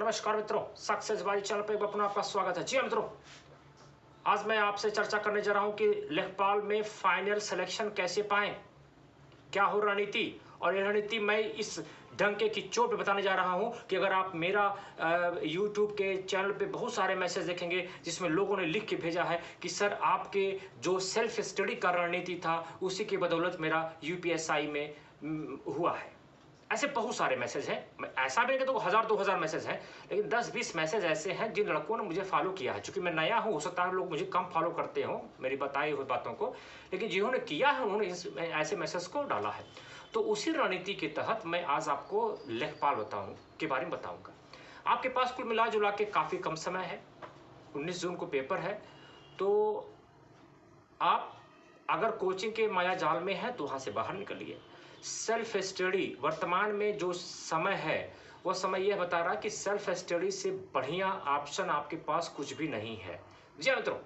नमस्कार मित्रों, सक्सेस बारी चैनल पर एक बार पुनः आपका स्वागत है। जी हाँ मित्रों, आज मैं आपसे चर्चा करने जा रहा हूं कि लेखपाल में फाइनल सिलेक्शन कैसे पाएं, क्या हो रणनीति। और ये रणनीति मैं इस डंके की चोट पे बताने जा रहा हूं कि अगर आप मेरा यूट्यूब के चैनल पे बहुत सारे मैसेज देखेंगे जिसमें लोगों ने लिख के भेजा है कि सर आपके जो सेल्फ स्टडी का रणनीति था उसी की बदौलत मेरा यूपीएसआई में हुआ है। ऐसे बहुत सारे मैसेज हैं, मैं ऐसा भी नहीं कहता 1000-2000 मैसेज हैं, लेकिन 10-20 मैसेज ऐसे हैं जिन लड़कों ने मुझे फॉलो किया है। चूंकि मैं नया हूं, हो सकता है लोग मुझे कम फॉलो करते हो मेरी बताई हुई बातों को, लेकिन जिन्होंने किया है उन्होंने ऐसे मैसेज को डाला है। तो उसी रणनीति के तहत मैं आज आपको लेखपाल बताऊं के बारे में बताऊंगा। आपके पास कुल मिला जुला के काफ़ी कम समय है, 19 जून को पेपर है। तो आप अगर कोचिंग के माया जाल में हैं तो वहाँ से बाहर निकलिए। सेल्फ स्टडी वर्तमान में जो समय है वो समय यह बता रहा है कि सेल्फ स्टडी से बढ़िया ऑप्शन आपके पास कुछ भी नहीं है। जी हाँ मित्रों,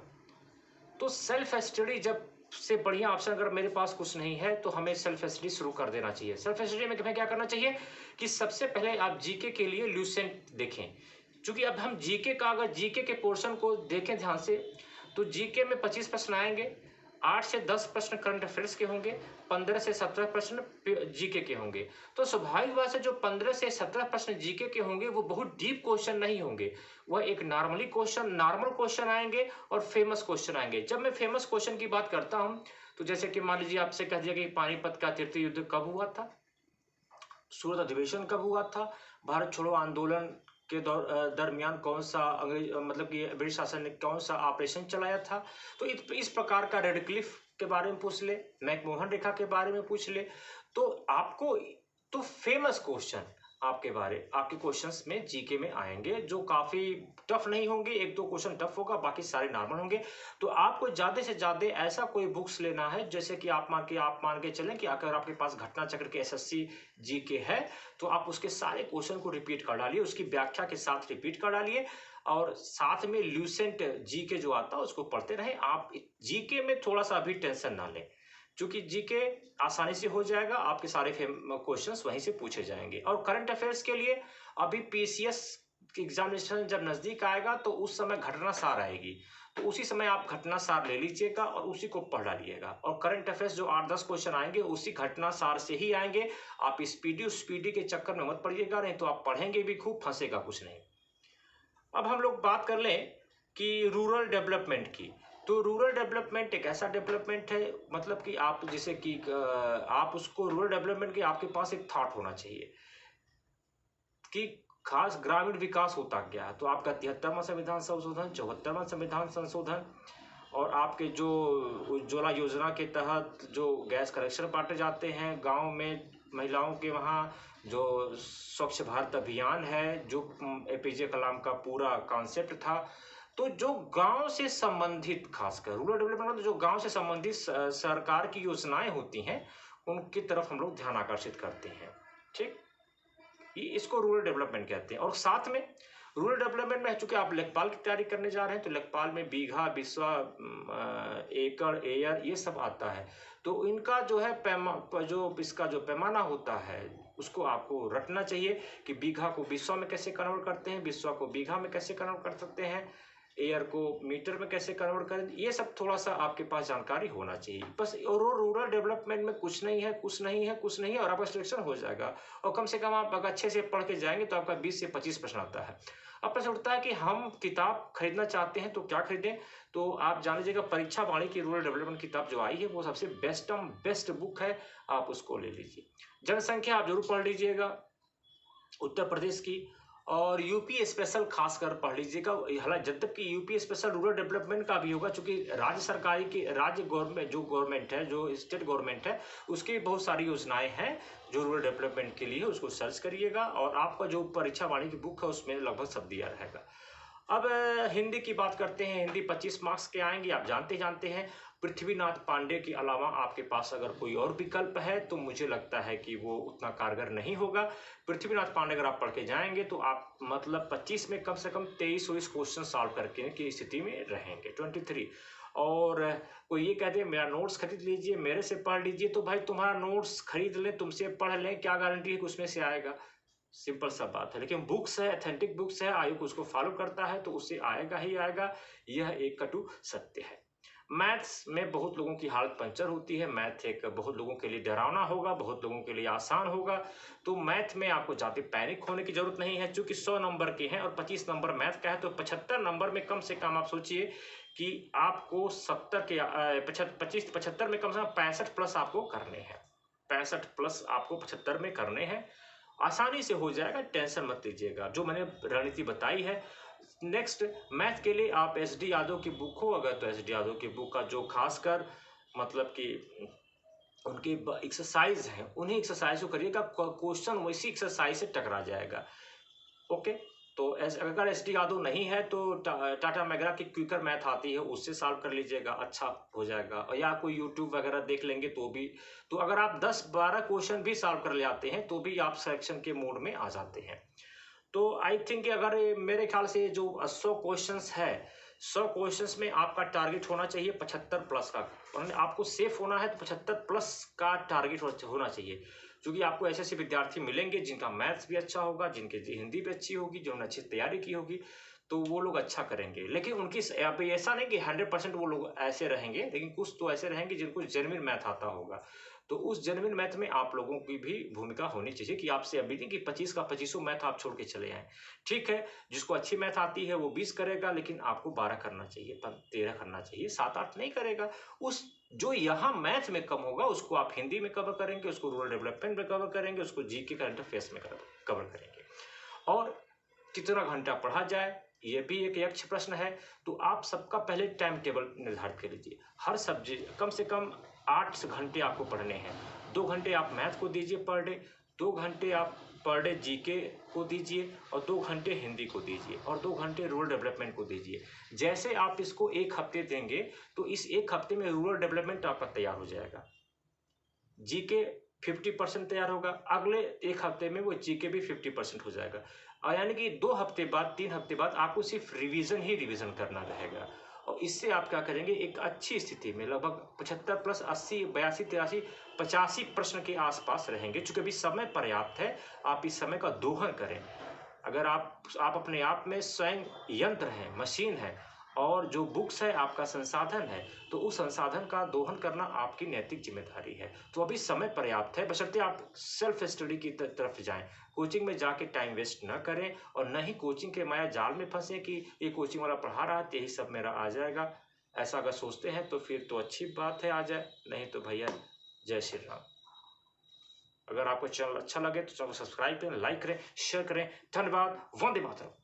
तो सेल्फ स्टडी जब से बढ़िया ऑप्शन अगर मेरे पास कुछ नहीं है तो हमें सेल्फ स्टडी शुरू कर देना चाहिए। सेल्फ स्टडी में हमें क्या करना चाहिए कि सबसे पहले आप जीके के लिए ल्यूसेंट देखें। क्योंकि अब हम जीके का अगर जीके के पोर्शन को देखें ध्यान से तो जीके में 25 प्रश्न आएंगे, 8 से 10 प्रश्न करंट अफेयर्स के होंगे, 15 से 17 प्रश्न जीके के होंगे। तो स्वाभाविक बात से जो 15 से 17 प्रश्न जीके के होंगे वो बहुत डीप क्वेश्चन नहीं होंगे, वह एक नॉर्मल क्वेश्चन आएंगे और फेमस क्वेश्चन आएंगे। जब मैं फेमस क्वेश्चन की बात करता हूं तो जैसे कि मान लीजिए आपसे कह दिया कि पानीपत का तृतीय युद्ध कब हुआ था, सूरत अधिवेशन कब हुआ था, भारत छोड़ो आंदोलन के दरमियान कौन सा अंग्रेज मतलब कि ब्रिटिश शासन ने कौन सा ऑपरेशन चलाया था। तो इस प्रकार का रेड क्लिफ के बारे में पूछ ले, मैकमोहन रेखा के बारे में पूछ ले, तो आपको तो फेमस क्वेश्चन आपके क्वेश्चंस में जीके में आएंगे जो काफी टफ नहीं होंगे। एक दो क्वेश्चन टफ होगा, बाकी सारे नॉर्मल होंगे। तो आपको ज्यादा से ज्यादा ऐसा कोई बुक्स लेना है जैसे कि आप मान के चलें कि अगर आपके पास घटना चक्र के एसएससी जीके है तो आप उसके सारे क्वेश्चन को रिपीट कर डालिए, उसकी व्याख्या के साथ रिपीट कर डालिए और साथ में ल्यूसेंट जीके जो आता है उसको पढ़ते रहें। आप जीके में थोड़ा सा अभी टेंशन ना लें, क्योंकि जीके आसानी से हो जाएगा, आपके सारे क्वेश्चंस वहीं से पूछे जाएंगे। और करंट अफेयर्स के लिए अभी पीसीएस एग्जामिनेशन जब नजदीक आएगा तो उस समय घटना सार आएगी, तो उसी समय आप घटना सार ले लीजिएगा और उसी को पढ़ डालिएगा। और करंट अफेयर्स जो 8-10 क्वेश्चन आएंगे उसी घटना सार से ही आएंगे। आप स्पीडी के चक्कर में मत पड़िएगा, नहीं तो आप पढ़ेंगे भी खूब, फंसेगा कुछ नहीं। अब हम लोग बात कर लें कि रूरल डेवलपमेंट की। तो रूरल डेवलपमेंट एक ऐसा डेवलपमेंट है, मतलब कि आप जैसे कि आप उसको रूरल डेवलपमेंट के आपके पास एक थॉट होना चाहिए कि खास ग्रामीण विकास होता क्या है। तो आपका 73वां संविधान संशोधन, 74वां संविधान संशोधन और आपके जो उज्ज्वला योजना के तहत जो गैस कनेक्शन बांटे जाते हैं गांव में महिलाओं के, वहाँ जो स्वच्छ भारत अभियान है, जो एपीजे कलाम का पूरा कॉन्सेप्ट था। तो जो गांव से संबंधित, खासकर रूरल डेवलपमेंट, जो गांव से संबंधित सरकार की योजनाएं होती हैं उनकी तरफ हम लोग ध्यान आकर्षित करते हैं। ठीक, इसको रूरल डेवलपमेंट कहते हैं। और साथ में रूरल डेवलपमेंट में चूंकि आप लेखपाल की तैयारी करने जा रहे हैं तो लेखपाल में बीघा, बिस्वा, एकड़, एयर ये सब आता है। तो इनका जो है इसका जो पैमाना होता है उसको आपको रटना चाहिए कि बीघा को बिस्वा में कैसे कन्वर्ट करते हैं, बिस्वा को बीघा में कैसे कन्वर्ट कर सकते हैं, एयर को मीटर में कैसे कन्वर्ट करें। ये सब थोड़ा सा आपके पास जानकारी होना चाहिए बस। और रूरल डेवलपमेंट में कुछ नहीं है और आपका सिलेक्शन हो जाएगा। और कम से कम आप अगर अच्छे से पढ़ के जाएंगे तो आपका 20 से 25 प्रश्न आता है। अब प्रश्न उठता है कि हम किताब खरीदना चाहते हैं तो क्या खरीदें। तो आप जान लीजिएगा परीक्षा वाणी की रूरल डेवलपमेंट किताब जो आई है वो सबसे बेस्ट बुक है, आप उसको ले लीजिए। जनसंख्या आप जरूर पढ़ लीजिएगा उत्तर प्रदेश की, और यूपी स्पेशल खासकर पढ़ लीजिएगा। हालांकि जब तक कि यूपी स्पेशल रूरल डेवलपमेंट का भी होगा, क्योंकि राज्य सरकारी की राज्य गवर्नमेंट जो गवर्नमेंट है, जो स्टेट गवर्नमेंट है, उसकी बहुत सारी योजनाएं हैं जो रूरल डेवलपमेंट के लिए, उसको सर्च करिएगा। और आपका जो परीक्षा वाणी की बुक है उसमें लगभग सब दिया रहेगा। अब हिंदी की बात करते हैं। हिंदी 25 मार्क्स के आएंगे, आप जानते हैं। पृथ्वीनाथ पांडे के अलावा आपके पास अगर कोई और विकल्प है तो मुझे लगता है कि वो उतना कारगर नहीं होगा। पृथ्वीनाथ पांडे अगर आप पढ़ के जाएंगे तो आप मतलब 25 में कम से कम 23-24 क्वेश्चन सॉल्व करके की स्थिति में रहेंगे, 23। और कोई ये कहते हैं मेरा नोट्स खरीद लीजिए, मेरे से पढ़ लीजिए, तो भाई तुम्हारा नोट्स खरीद लें, तुमसे पढ़ लें, क्या गारंटी है कि उसमें से आएगा। सिंपल सा बात है। लेकिन बुक्स है, ऑथेंटिक बुक्स है, आयोग उसको फॉलो करता है तो उससे आएगा ही आएगा, यह एक कटु सत्य है। मैथ्स में बहुत लोगों की हालत पंचर होती है। मैथ एक बहुत लोगों के लिए डरावना होगा, बहुत लोगों के लिए आसान होगा। तो मैथ में आपको ज़्यादा पैनिक होने की जरूरत नहीं है। चूंकि 100 नंबर के हैं और 25 नंबर मैथ का है, तो 75 नंबर में कम से कम आप सोचिए कि आपको 70 के 75 में कम से कम 65 प्लस आपको करने हैं। 65 प्लस आपको 75 में करने हैं। आसानी से हो जाएगा, टेंशन मत लीजिएगा। जो मैंने रणनीति बताई है। नेक्स्ट, मैथ के लिए आप एस डी यादव की बुक हो अगर, तो एस डी यादव की बुक का जो खासकर मतलब कि उनकी एक्सरसाइज है, उन्हीं एक्सरसाइज को करिएगा, क्वेश्चन वैसी एक्सरसाइज से टकरा जाएगा। ओके, तो अगर एस डी यादव नहीं है तो टाटा मैगरा की क्विकर मैथ आती है, उससे सॉल्व कर लीजिएगा, अच्छा हो जाएगा। और या कोई यूट्यूब वगैरह देख लेंगे तो भी, तो अगर आप 10-12 क्वेश्चन भी सॉल्व कर ले आते हैं तो भी आप सिलेक्शन के मोड में आ जाते हैं। तो आई थिंक अगर मेरे ख्याल से जो 100 क्वेश्चंस है, 100 क्वेश्चंस में आपका टारगेट होना चाहिए 75 प्लस का। और आपको सेफ होना है तो 75 प्लस का टारगेट होना चाहिए। क्योंकि आपको ऐसे विद्यार्थी मिलेंगे जिनका मैथ्स भी अच्छा होगा, जिनकी हिंदी भी अच्छी होगी, जिन्होंने अच्छी तैयारी की होगी, तो वो लोग अच्छा करेंगे। लेकिन उनकी ऐसा नहीं कि 100% वो लोग ऐसे रहेंगे, लेकिन कुछ तो ऐसे रहेंगे जिनको जेन्युइन मैथ आता होगा। तो उस जेन्युइन मैथ में आप लोगों की भी भूमिका होनी चाहिए कि आपसे अभी नहीं कि 25 का 25 मैथ आप छोड़ के चले आए। ठीक है, जिसको अच्छी मैथ आती है वो 20 करेगा, लेकिन आपको 12 करना चाहिए, 13 करना चाहिए, 7-8 नहीं करेगा। उस जो यहाँ मैथ में कम होगा उसको आप हिंदी में कवर करेंगे, उसको रूरल डेवलपमेंट में कवर करेंगे, उसको जीके करंट अफेयर्स में कवर करेंगे। और कितना घंटा पढ़ा जाए, ये भी एक यक्ष प्रश्न है। तो आप सबका पहले टाइम टेबल निर्धारित कर लीजिए। हर सब्जेक्ट कम से कम 8 घंटे आपको पढ़ने हैं। 2 घंटे आप मैथ को दीजिए पर डे, 2 घंटे आप पर डे जीके को दीजिए, और 2 घंटे हिंदी को दीजिए, और 2 घंटे रूरल डेवलपमेंट को दीजिए। जैसे आप इसको 1 हफ्ते देंगे तो इस 1 हफ्ते में रूरल डेवलपमेंट आपका तैयार हो जाएगा, जीके 50% तैयार होगा, अगले 1 हफ्ते में वो जीके भी 50% हो जाएगा। और यानी कि 2 हफ्ते बाद, 3 हफ्ते बाद आपको सिर्फ रिवीजन ही रिवीजन करना रहेगा। और इससे आप क्या करेंगे, एक अच्छी स्थिति में लगभग 75 प्लस 80, 82, 83, 85 प्रश्न के आसपास रहेंगे। चूंकि अभी समय पर्याप्त है, आप इस समय का दोहन करें। अगर आप अपने आप में स्वयं यंत्र हैं, मशीन है, और जो बुक्स है आपका संसाधन है, तो उस संसाधन का दोहन करना आपकी नैतिक जिम्मेदारी है। तो अभी समय पर्याप्त है, बशर्ते आप सेल्फ स्टडी की तरफ जाएं। कोचिंग में जाके टाइम वेस्ट न करें, और न ही कोचिंग के माया जाल में फंसे कि ये कोचिंग वाला पढ़ा रहा है यही सब मेरा आ जाएगा। ऐसा अगर सोचते हैं तो फिर तो अच्छी बात है, आ जाए, नहीं तो भैया जय श्री राम। अगर आपको चैनल अच्छा लगे तो चैनल को सब्सक्राइब करें, लाइक करें, शेयर करें। धन्यवाद। वंदे मातरम।